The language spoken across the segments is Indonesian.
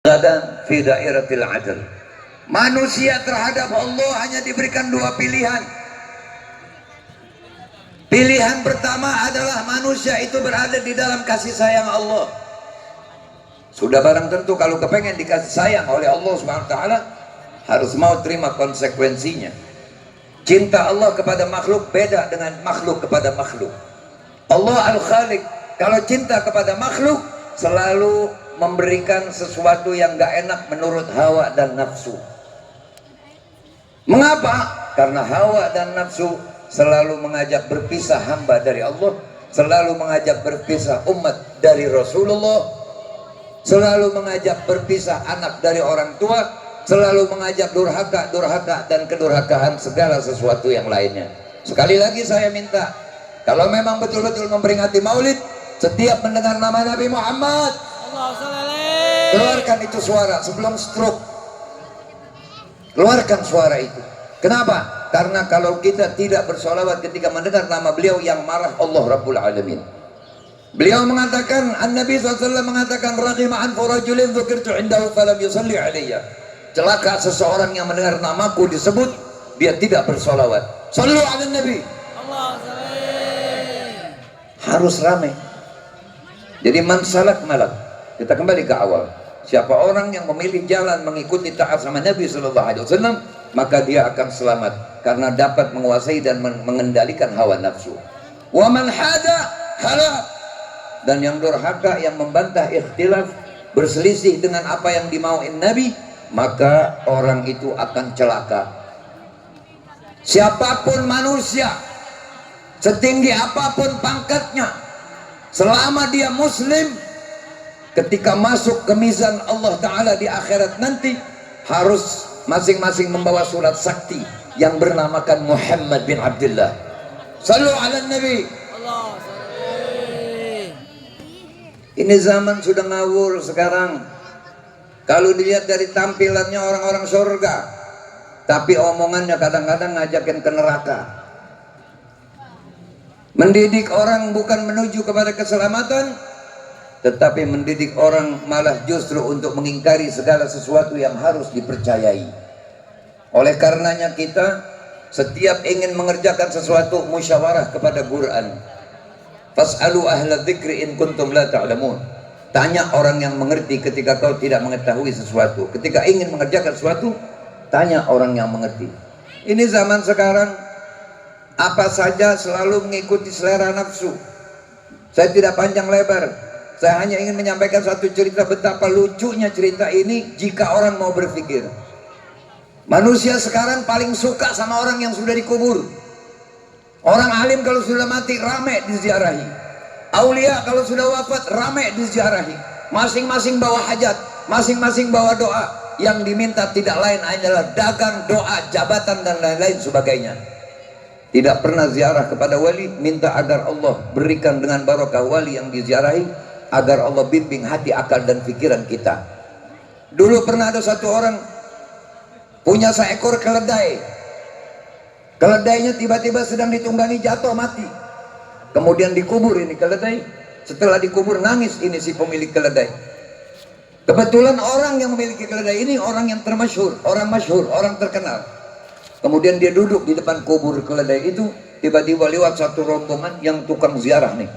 Gadan fi dairatil adl. Manusia terhadap Allah hanya diberikan dua pilihan. Pilihan pertama adalah manusia itu berada di dalam kasih sayang Allah. Sudah barang tentu kalau kepengen dikasih sayang oleh Allah Subhanahu wa taala, harus mau terima konsekuensinya. Cinta Allah kepada makhluk beda dengan makhluk kepada makhluk. Allah Al-Khaliq, kalau cinta kepada makhluk selalu memberikan sesuatu yang gak enak menurut hawa dan nafsu. Mengapa? Karena hawa dan nafsu selalu mengajak berpisah hamba dari Allah, selalu mengajak berpisah umat dari Rasulullah, selalu mengajak berpisah anak dari orang tua, selalu mengajak durhaka dan kedurhakaan segala sesuatu yang lainnya. Sekali lagi saya minta, kalau memang betul-betul memperingati Maulid, setiap mendengar nama Nabi Muhammad, keluarkan itu suara sebelum stroke. Keluarkan suara itu. Kenapa? Karena kalau kita tidak bersolawat ketika mendengar nama beliau, yang marah Allah Rabbul Alamin. Beliau mengatakan, An-Nabi SAW mengatakan, Raghima'an furajulin dzukirtu indahu falam yusalli alayya. Celaka seseorang yang mendengar namaku disebut, dia tidak bersolawat. Sallu ala Nabi. Harus ramai. Jadi man salak malak. Kita kembali ke awal. Siapa orang yang memilih jalan mengikuti taat sama Nabi SAW, maka dia akan selamat karena dapat menguasai dan mengendalikan hawa nafsu. Wa man hada halak. Dan yang durhaka, yang membantah ikhtilaf, berselisih dengan apa yang dimauin Nabi, maka orang itu akan celaka. Siapapun manusia, setinggi apapun pangkatnya, selama dia muslim, ketika masuk ke mizan Allah Ta'ala di akhirat nanti, harus masing-masing membawa surat sakti yang bernamakan Muhammad bin Abdullah. Sallu ala Nabi. Ini zaman sudah ngawur sekarang. Kalau dilihat dari tampilannya orang-orang surga, tapi omongannya kadang-kadang ngajakin ke neraka. Mendidik orang bukan menuju kepada keselamatan, tetapi mendidik orang malah justru untuk mengingkari segala sesuatu yang harus dipercayai. Oleh karenanya kita setiap ingin mengerjakan sesuatu, musyawarah kepada Quran. Fas'alu ahla dzikri in kuntum la ta'lamun. Tanya orang yang mengerti ketika kau tidak mengetahui sesuatu. Ketika ingin mengerjakan sesuatu, tanya orang yang mengerti. Ini zaman sekarang, apa saja selalu mengikuti selera nafsu. Saya tidak panjang lebar, saya hanya ingin menyampaikan satu cerita betapa lucunya cerita ini jika orang mau berpikir. Manusia sekarang paling suka sama orang yang sudah dikubur. Orang alim kalau sudah mati ramai diziarahi. Aulia kalau sudah wafat ramai diziarahi. Masing-masing bawa hajat, masing-masing bawa doa. Yang diminta tidak lain adalah dagang, doa, jabatan dan lain-lain sebagainya. Tidak pernah ziarah kepada wali, minta agar Allah berikan dengan barokah wali yang diziarahi, agar Allah bimbing hati, akal dan pikiran kita. Dulu pernah ada satu orang punya seekor keledai. Keledainya tiba-tiba sedang ditunggangi, jatuh mati. Kemudian dikubur ini keledai. Setelah dikubur nangis ini si pemilik keledai. Kebetulan orang yang memiliki keledai ini orang yang termasyhur, orang masyhur, orang terkenal. Kemudian dia duduk di depan kubur keledai itu. Tiba-tiba lewat satu rombongan yang tukang ziarah nih.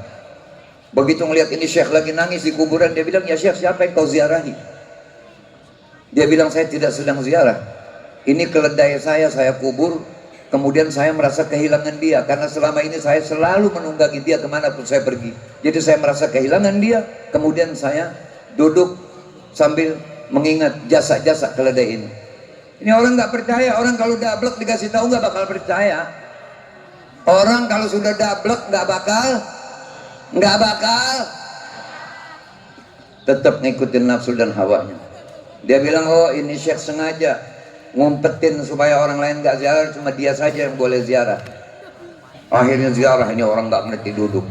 Begitu ngelihat ini Syekh lagi nangis di kuburan, dia bilang, ya Syekh, siapa yang kau ziarahi? Dia bilang, saya tidak sedang ziarah. Ini keledai saya kubur. Kemudian saya merasa kehilangan dia, karena selama ini saya selalu menunggangi dia kemanapun saya pergi. Jadi saya merasa kehilangan dia. Kemudian saya duduk sambil mengingat jasa-jasa keledai ini. Ini orang nggak percaya. Orang kalau dablek dikasih tahu nggak bakal percaya. Orang kalau sudah dablek nggak bakal tetap ngikutin nafsu dan hawanya. Dia bilang, oh ini Syekh sengaja ngumpetin supaya orang lain nggak ziarah, cuma dia saja yang boleh ziarah. Akhirnya ziarah, ini orang nggak ngerti duduk.